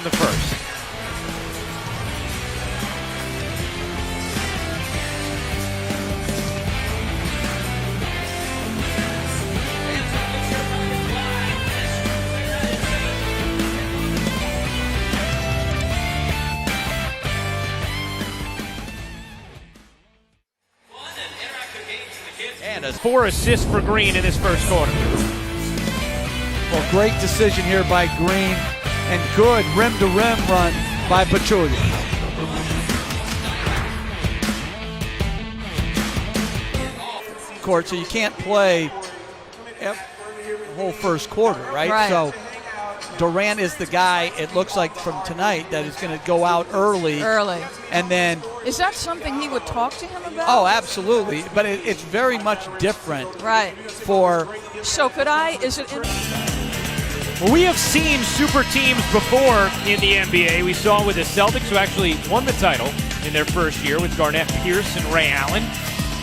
The first. And 4 assists for Green in this first quarter. Well, great decision here by Green, and good rim-to-rim run by Pachulia. Court, so you can't play the whole first quarter, right? So Durant is the guy, it looks like from tonight, that is going to go out early. And then... Is that something he would talk to him about? Oh, absolutely. But it's very much different. Right. So could I? Is it in... Well, we have seen super teams before in the NBA. We saw with the Celtics, who actually won the title in their first year with Garnett Pierce and Ray Allen.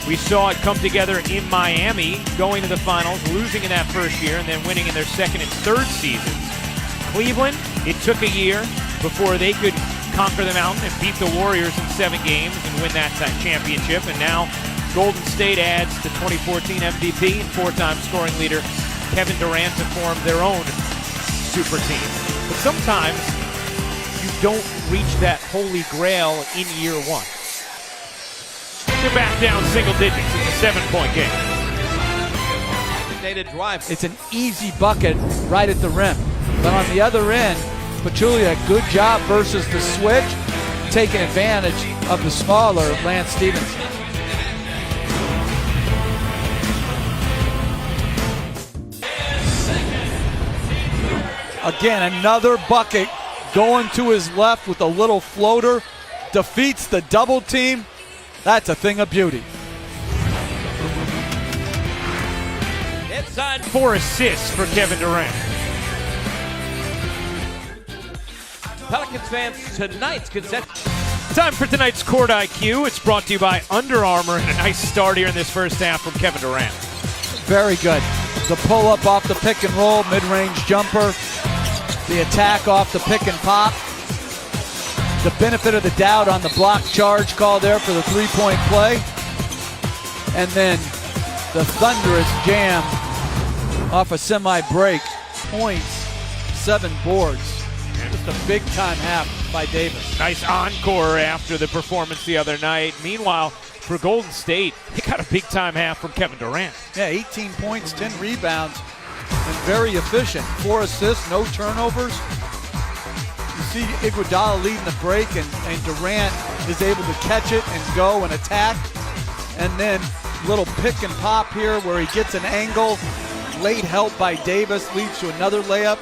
We saw it come together in Miami, going to the finals, losing in that first year, and then winning in their second and third seasons. Cleveland, it took a year before they could conquer the mountain and beat the Warriors in 7 games and win that championship. And now Golden State adds the 2014 MVP and 4-time scoring leader Kevin Durant to form their own super team. But sometimes you don't reach that holy grail in year one. They're back down single digits. It's a 7-point game. Drive. It's an easy bucket right at the rim. But on the other end, Pachulia, good job versus the switch, taking advantage of the smaller Lance Stevenson. Again, another bucket going to his left with a little floater. Defeats the double team. That's a thing of beauty. Inside 4 assists for Kevin Durant. Pelicans fans, tonight's concession. Time for tonight's Court IQ. It's brought to you by Under Armour, and a nice start here in this first half from Kevin Durant. Very good. The pull-up off the pick and roll, mid-range jumper. The attack off the pick and pop. The benefit of the doubt on the block charge call there for the three-point play. And then the thunderous jam off a semi-break. Points, 7 boards. Just a big-time half by Davis. Nice encore after the performance the other night. Meanwhile, for Golden State, they got a big-time half from Kevin Durant. Yeah, 18 points, 10 rebounds, and very efficient. 4 assists, no turnovers. You see Iguodala leading the break, and Durant is able to catch it and go and attack. And then little pick and pop here where he gets an angle. Late help by Davis leads to another layup.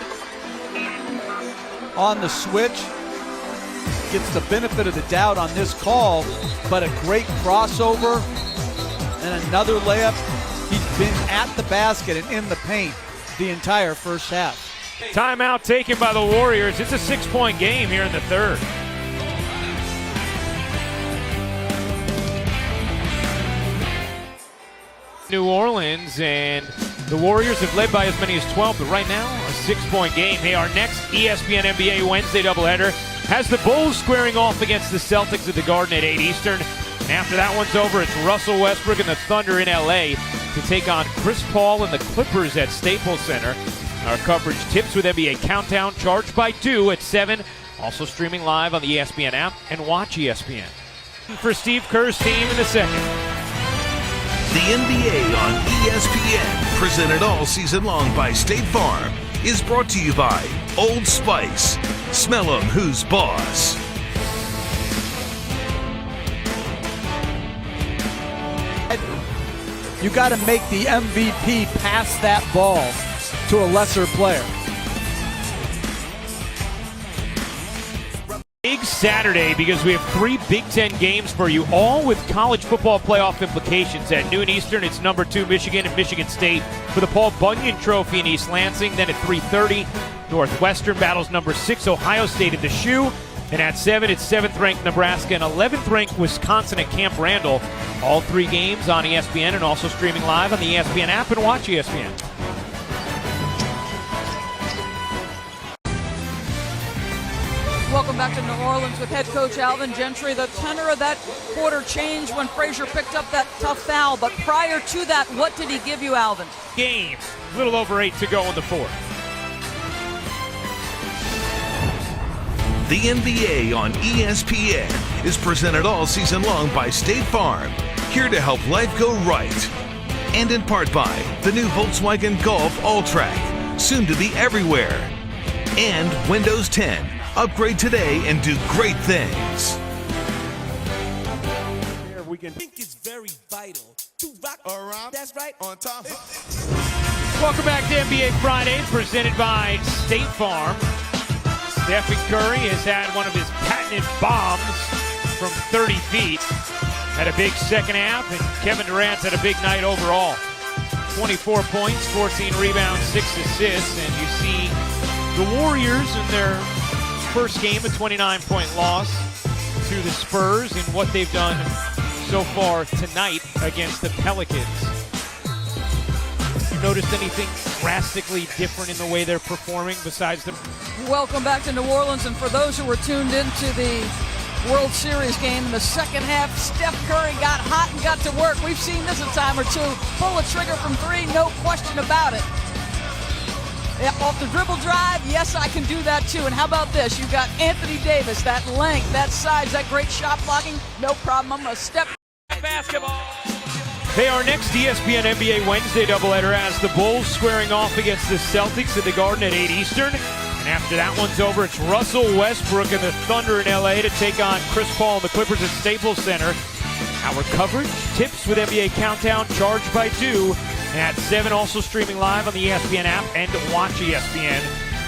On the switch, gets the benefit of the doubt on this call, but a great crossover and another layup. He's been at the basket and in the paint the entire first half. Timeout taken by the Warriors. It's a 6-point game here in the third. New Orleans, and the Warriors have led by as many as 12, but right now a 6-point game. Hey, our next ESPN NBA Wednesday doubleheader has the Bulls squaring off against the Celtics at the Garden at 8 Eastern. And after that one's over, it's Russell Westbrook and the Thunder in LA to take on Chris Paul and the Clippers at Staples Center. Our coverage tips with NBA Countdown, charged by 2 at 7. Also streaming live on the ESPN app and watch ESPN. For Steve Kerr's team in the second. The NBA on ESPN, presented all season long by State Farm, is brought to you by Old Spice. Smell 'em who's boss. You got to make the MVP pass that ball to a lesser player. Big Saturday because we have 3 Big Ten games for you, all with college football playoff implications. At noon Eastern, it's number 2 Michigan and Michigan State for the Paul Bunyan Trophy in East Lansing. Then at 3:30, Northwestern battles number 6 Ohio State at the Shoe. And at 7, it's 7th-ranked Nebraska and 11th-ranked Wisconsin at Camp Randall. All 3 games on ESPN and also streaming live on the ESPN app, and watch ESPN. Welcome back to New Orleans with head coach Alvin Gentry. The tenor of that quarter changed when Frazier picked up that tough foul, but prior to that, what did he give you, Alvin? Game, a little over 8 to go in the fourth. The NBA on ESPN is presented all season long by State Farm, here to help life go right. And in part by the new Volkswagen Golf All-Track, soon to be everywhere. And Windows 10. Upgrade today and do great things. We can think it's very vital to rock around. That's right, on top. Welcome back to NBA Friday, presented by State Farm. Stephen Curry has had one of his patented bombs from 30 feet. Had a big second half, and Kevin Durant's had a big night overall. 24 points, 14 rebounds, 6 assists, and you see the Warriors in their first game, a 29-point loss to the Spurs, and what they've done so far tonight against the Pelicans. You noticed anything drastically different in the way they're performing besides the... Welcome back to New Orleans, and for those who were tuned into the World Series game in the second half, Steph Curry got hot and got to work. We've seen this a time or two. Pull a trigger from three, no question about it. Yeah, off the dribble drive, yes, I can do that too. And how about this? You got Anthony Davis, that length, that size, that great shot blocking. No problem. I'm going to step. Basketball. Hey, our next ESPN NBA Wednesday doubleheader has the Bulls squaring off against the Celtics at the Garden at 8 Eastern. And after that one's over, it's Russell Westbrook and the Thunder in LA to take on Chris Paul and the Clippers at Staples Center. Our coverage, tips with NBA Countdown, charged by 2 at 7, also streaming live on the ESPN app and Watch ESPN.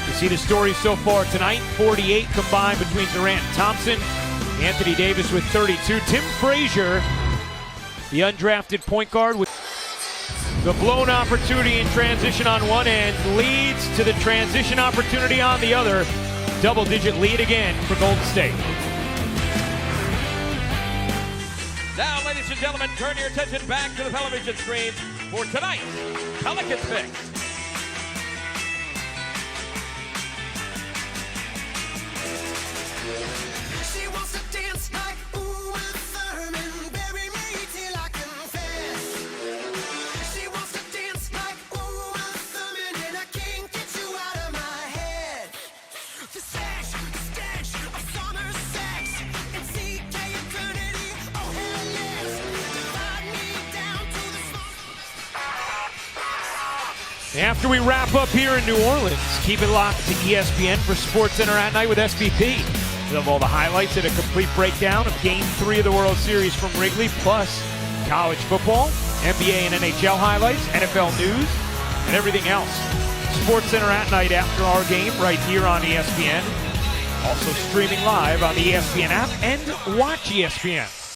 You see the story so far tonight, 48 combined between Durant and Thompson. Anthony Davis with 32. Tim Frazier, the undrafted point guard, with the blown opportunity in transition on one end, leads to the transition opportunity on the other. Double-digit lead again for Golden State. Now, ladies and gentlemen, turn your attention back to the television screen for tonight's Pelicans pick. She wants to dance like Uma Thurman, bury me till I confess. She wants to dance like Uma Thurman, and I can't get you out of my head. The sex, the stench of summer sex, and CK eternity, oh hell yes. Divide me down to the small. After we wrap up here in New Orleans, keep it locked to ESPN for SportsCenter at Night with SVP. We'll have all the highlights and a complete breakdown of Game 3 of the World Series from Wrigley, plus college football, NBA and NHL highlights, NFL news, and everything else. SportsCenter at Night after our game right here on ESPN. Also streaming live on the ESPN app and Watch ESPN.